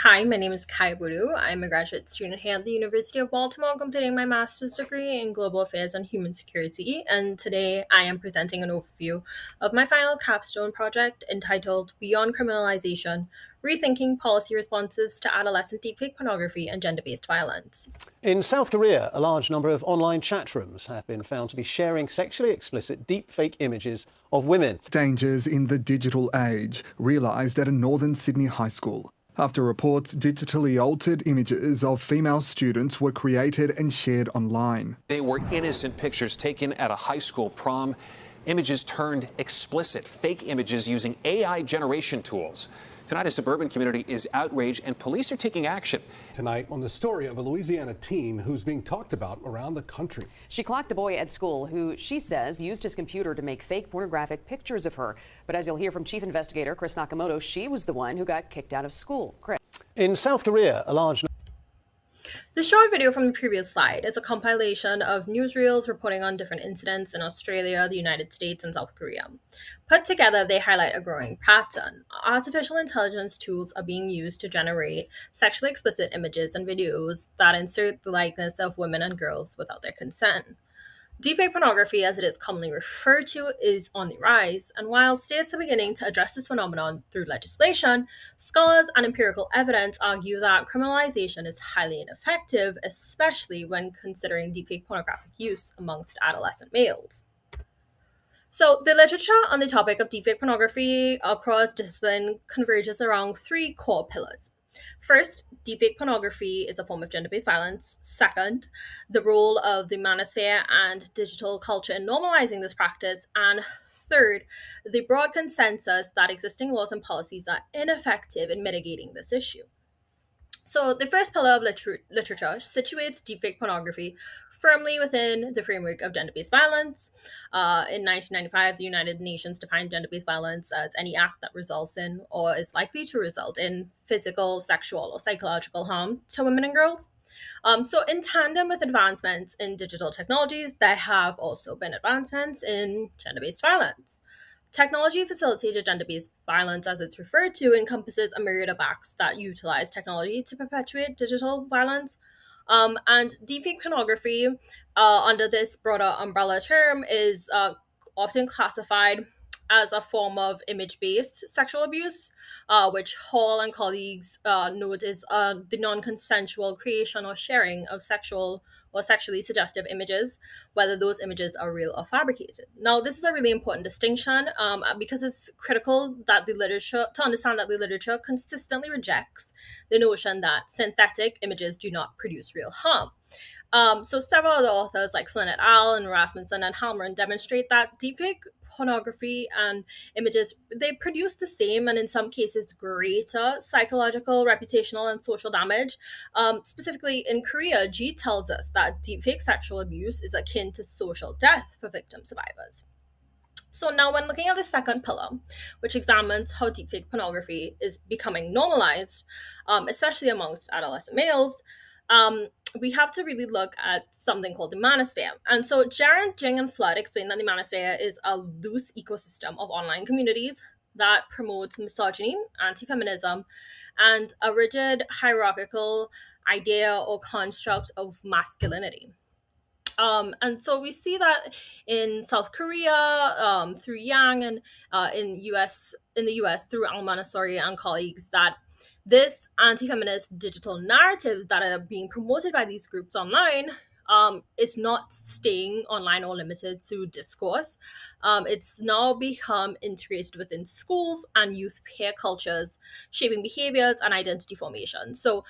Hi, my name is Kaia Boodoo. I'm a graduate student here at the University of Baltimore, completing my master's degree in global affairs and human security. And today I am presenting an overview of my final capstone project entitled Beyond Criminalization: Rethinking Policy Responses to Adolescent Deepfake Pornography and Gender-Based Violence. In South Korea, a large number of online chat rooms have been found to be sharing sexually explicit deepfake images of women. Dangers in the digital age, realised at a northern Sydney high school, after reports digitally altered images of female students were created and shared online. They were innocent pictures taken at a high school prom, images turned explicit, fake images using AI generation tools. Tonight, a suburban community is outraged and police are taking action. Tonight on the story of a Louisiana teen who's being talked about around the country. She clocked a boy at school who, she says, used his computer to make fake pornographic pictures of her. But as you'll hear from Chief Investigator Chris Nakamoto, she was the one who got kicked out of school. Chris. In South Korea, a large The short video from the previous slide is a compilation of newsreels reporting on different incidents in Australia, the United States, and South Korea. Put together, they highlight a growing pattern. Artificial intelligence tools are being used to generate sexually explicit images and videos that insert the likeness of women and girls without their consent. Deepfake pornography, as it is commonly referred to, is on the rise, and while states are beginning to address this phenomenon through legislation, scholars and empirical evidence argue that criminalization is highly ineffective, especially when considering deepfake pornographic use amongst adolescent males. So, the literature on the topic of deepfake pornography across discipline converges around three core pillars. First, deepfake pornography is a form of gender-based violence. Second, the role of the manosphere and digital culture in normalizing this practice. And third, the broad consensus that existing laws and policies are ineffective in mitigating this issue. So the first pillar of literature situates deepfake pornography firmly within the framework of gender-based violence. In 1995, the United Nations defined gender-based violence as any act that results in or is likely to result in physical, sexual, or psychological harm to women and girls. So in tandem with advancements in digital technologies, there have also been advancements in gender-based violence. Technology-facilitated gender-based violence, as it's referred to, encompasses a myriad of acts that utilize technology to perpetuate digital violence. And deepfake pornography, under this broader umbrella term, is often classified as a form of image-based sexual abuse, which Hall and colleagues note is the non-consensual creation or sharing of sexual or sexually suggestive images, whether those images are real or fabricated. Now, this is a really important distinction because it's critical that to understand that the literature consistently rejects the notion that synthetic images do not produce real harm. So several other authors like Flynn et al. And Rasmussen and Halmeren demonstrate that deepfake pornography and images, they produce the same and in some cases greater psychological, reputational, and social damage. Specifically in Korea, G tells us that deepfake sexual abuse is akin to social death for victim survivors. So now when looking at the second pillar, which examines how deepfake pornography is becoming normalized, especially amongst adolescent males, we have to really look at something called the manosphere. And so Jaron, Jing, and Flood explain that the manosphere is a loose ecosystem of online communities that promotes misogyny, anti-feminism, and a rigid hierarchical idea or construct of masculinity. And so we see that in South Korea through Yang, and in the US through Almanasori and colleagues, that this anti-feminist digital narrative that are being promoted by these groups online is not staying online or limited to discourse. It's now become integrated within schools and youth peer cultures, shaping behaviors and identity formation. So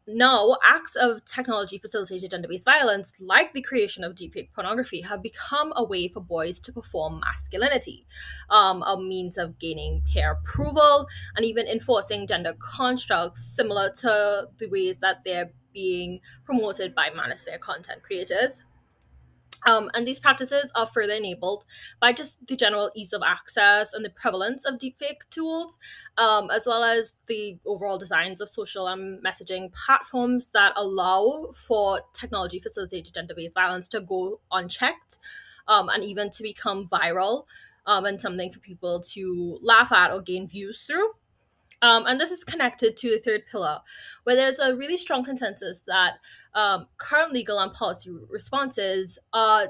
now, acts of technology-facilitated gender-based violence, like the creation of deepfake pornography, have become a way for boys to perform masculinity, a means of gaining peer approval, and even enforcing gender constructs similar to the ways that they're being promoted by manosphere content creators. And these practices are further enabled by just the general ease of access and the prevalence of deepfake tools, as well as the overall designs of social and messaging platforms that allow for technology-facilitated gender-based violence to go unchecked and even to become viral and something for people to laugh at or gain views through. And this is connected to the third pillar, where there's a really strong consensus that current legal and policy responses are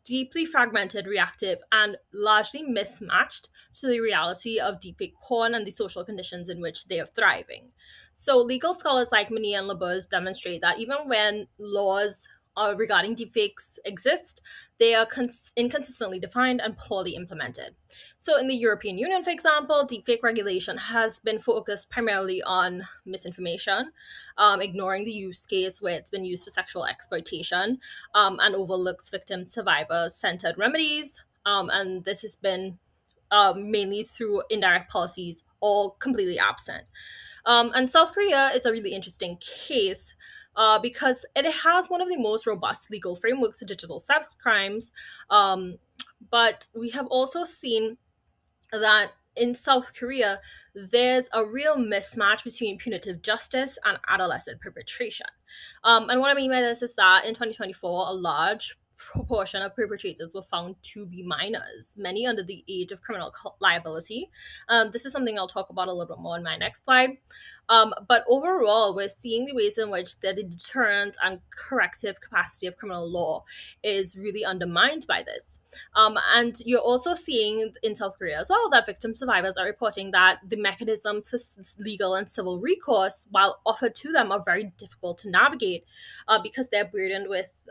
deeply fragmented, reactive, and largely mismatched to the reality of deepfake porn and the social conditions in which they are thriving. So, legal scholars like Mini and Labuz demonstrate that even when laws regarding deepfakes exist, they are inconsistently defined and poorly implemented. So, in the European Union, for example, deepfake regulation has been focused primarily on misinformation, ignoring the use case where it's been used for sexual exploitation, and overlooks victim survivor centered remedies. And this has been mainly through indirect policies or completely absent. And South Korea is a really interesting case because it has one of the most robust legal frameworks for digital sex crimes. But we have also seen that in South Korea, there's a real mismatch between punitive justice and adolescent perpetration. And what I mean by this is that in 2024, a large proportion of perpetrators were found to be minors, many under the age of criminal liability. This is something I'll talk about a little bit more in my next slide. But overall, we're seeing the ways in which the deterrent and corrective capacity of criminal law is really undermined by this. And you're also seeing in South Korea as well that victim survivors are reporting that the mechanisms for legal and civil recourse, while offered to them, are very difficult to navigate because they're burdened with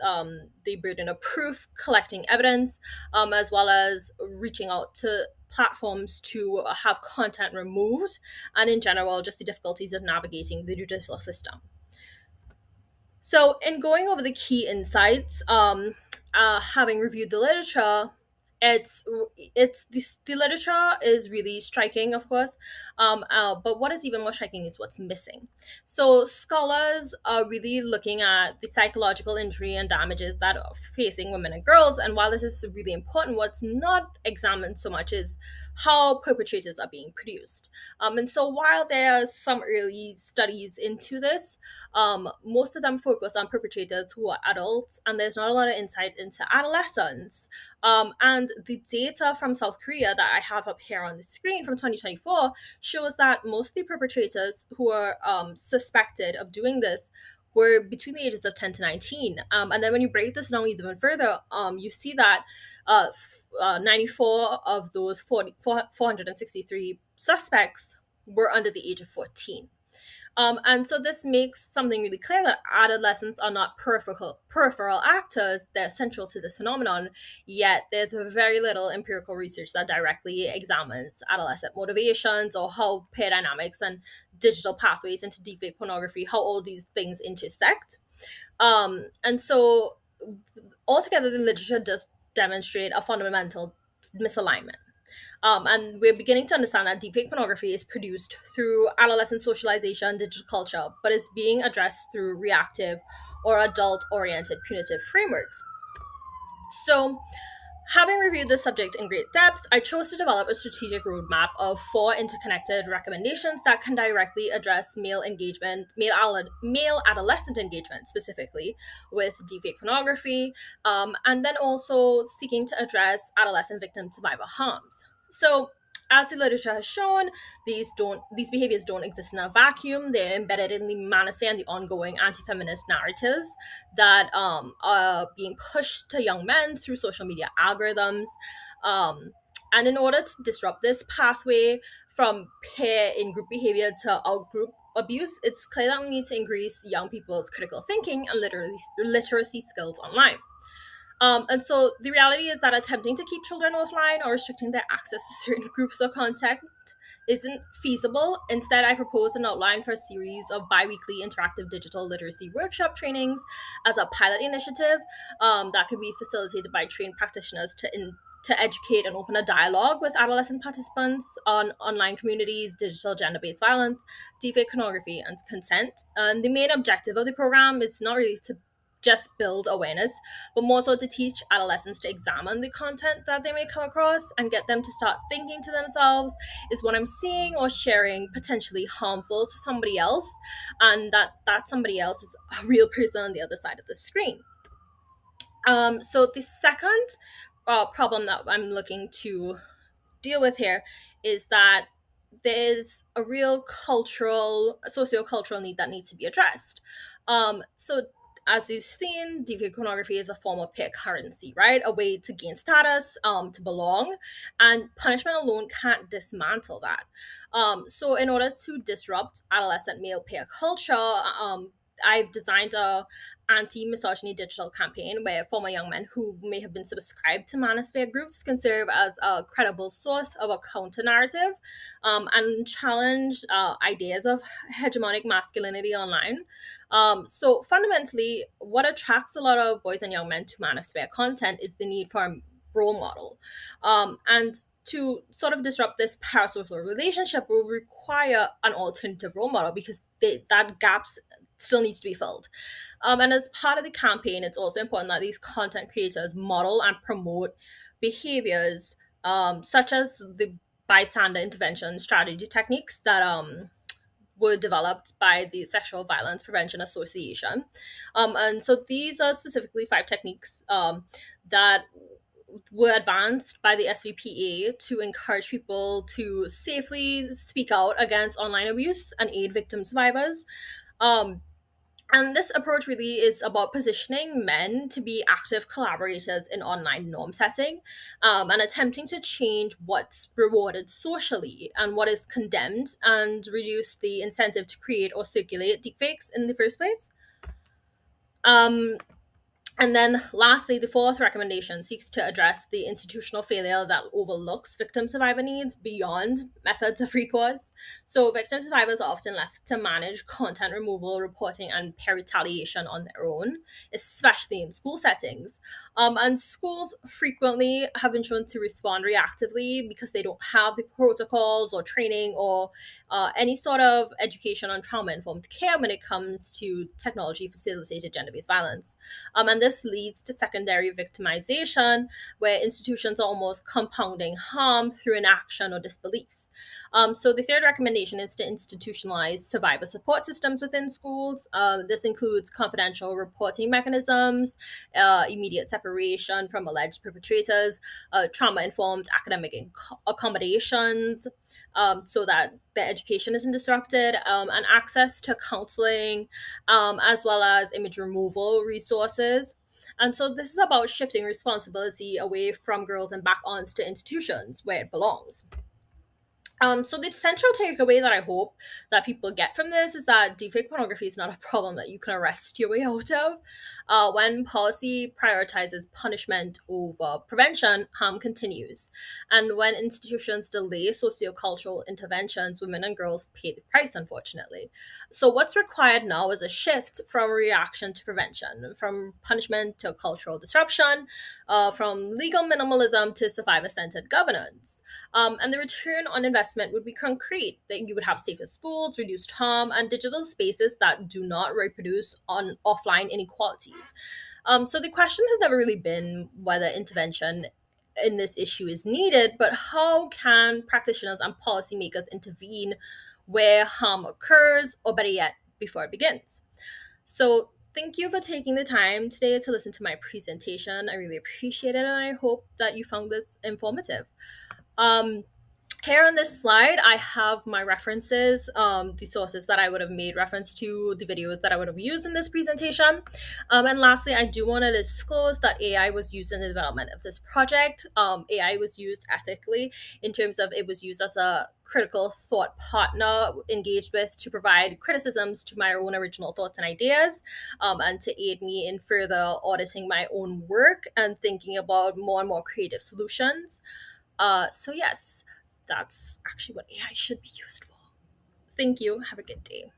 the burden of proof, collecting evidence, as well as reaching out to platforms to have content removed, and in general, just the difficulties of navigating the judicial system. So, in going over the key insights, having reviewed the literature, it's the literature is really striking, of course. But what is even more striking is what's missing. So scholars are really looking at the psychological injury and damages that are facing women and girls. And while this is really important, what's not examined so much is how perpetrators are being produced. And so while there are some early studies into this, most of them focus on perpetrators who are adults, and there's not a lot of insight into adolescents. And the data from South Korea that I have up here on the screen from 2024 shows that most of the perpetrators who are suspected of doing this were between the ages of 10 to 19. And then when you break this down even further, you see that 94 of those 463 suspects were under the age of 14. And so this makes something really clear that adolescents are not peripheral actors. They're central to this phenomenon, yet there's very little empirical research that directly examines adolescent motivations or how peer dynamics and digital pathways into deepfake pornography, how all these things intersect. And so altogether, the literature does demonstrate a fundamental misalignment. And we're beginning to understand that deepfake pornography is produced through adolescent socialization, digital culture, but is being addressed through reactive or adult-oriented punitive frameworks. So, having reviewed this subject in great depth, I chose to develop a strategic roadmap of 4 interconnected recommendations that can directly address male adolescent engagement specifically with deepfake pornography, and then also seeking to address adolescent victim survivor harms. So, as the literature has shown, these behaviors don't exist in a vacuum. They're embedded in the manosphere and the ongoing anti-feminist narratives that are being pushed to young men through social media algorithms. And in order to disrupt this pathway from peer in-group behavior to out-group abuse, it's clear that we need to increase young people's critical thinking and literacy skills online. And so the reality is that attempting to keep children offline or restricting their access to certain groups of content isn't feasible. Instead, I propose an outline for a series of bi-weekly interactive digital literacy workshop trainings as a pilot initiative that could be facilitated by trained practitioners to educate and open a dialogue with adolescent participants on online communities, digital gender-based violence, deepfake pornography, and consent. And the main objective of the program is not really to just build awareness, but more so to teach adolescents to examine the content that they may come across and get them to start thinking to themselves, is what I'm seeing or sharing potentially harmful to somebody else, and that somebody else is a real person on the other side of the screen. So the second problem that I'm looking to deal with here is that there's a real cultural, socio-cultural need that needs to be addressed. So as we've seen, deepfake pornography is a form of peer currency, right? A way to gain status, to belong, and punishment alone can't dismantle that. So in order to disrupt adolescent male peer culture, I've designed a anti-misogyny digital campaign where former young men who may have been subscribed to manosphere groups can serve as a credible source of a counter narrative, and challenge ideas of hegemonic masculinity online. So fundamentally, what attracts a lot of boys and young men to manosphere content is the need for a role model. And to sort of disrupt this parasocial relationship will require an alternative role model because that gap still needs to be filled. And as part of the campaign, it's also important that these content creators model and promote behaviors, such as the bystander intervention strategy techniques that were developed by the Sexual Violence Prevention Association. And so these are specifically 5 techniques that were advanced by the SVPA to encourage people to safely speak out against online abuse and aid victim survivors. Um, and this approach really is about positioning men to be active collaborators in online norm setting, and attempting to change what's rewarded socially and what is condemned and reduce the incentive to create or circulate deepfakes in the first place. Um, and then lastly, the 4th recommendation seeks to address the institutional failure that overlooks victim survivor needs beyond methods of recourse. So victim survivors are often left to manage content removal, reporting, and peer retaliation on their own, especially in school settings. And schools frequently have been shown to respond reactively because they don't have the protocols or training or any sort of education on trauma-informed care when it comes to technology-facilitated gender-based violence. And this leads to secondary victimization, where institutions are almost compounding harm through inaction or disbelief. So the 3rd recommendation is to institutionalize survivor support systems within schools. This includes confidential reporting mechanisms, immediate separation from alleged perpetrators, trauma-informed academic accommodations, so that the education isn't disrupted, and access to counseling, as well as image removal resources. And so this is about shifting responsibility away from girls and back onto institutions where it belongs. So the central takeaway that I hope that people get from this is that deepfake pornography is not a problem that you can arrest your way out of. When policy prioritizes punishment over prevention, harm continues. And when institutions delay sociocultural interventions, women and girls pay the price, unfortunately. So what's required now is a shift from reaction to prevention, from punishment to cultural disruption, from legal minimalism to survivor-centered governance. And the return on investment would be concrete, that you would have safer schools, reduced harm, and digital spaces that do not reproduce on offline inequalities. So the question has never really been whether intervention in this issue is needed, but how can practitioners and policymakers intervene where harm occurs, or better yet, before it begins. So thank you for taking the time today to listen to my presentation. I really appreciate it, and I hope that you found this informative. Here on this slide, I have my references, the sources that I would have made reference to, the videos that I would have used in this presentation. And lastly, I do want to disclose that AI was used in the development of this project. AI was used ethically in terms of it was used as a critical thought partner engaged with to provide criticisms to my own original thoughts and ideas, and to aid me in further auditing my own work and thinking about more and more creative solutions. So yes, that's actually what AI should be used for. Thank you. Have a good day.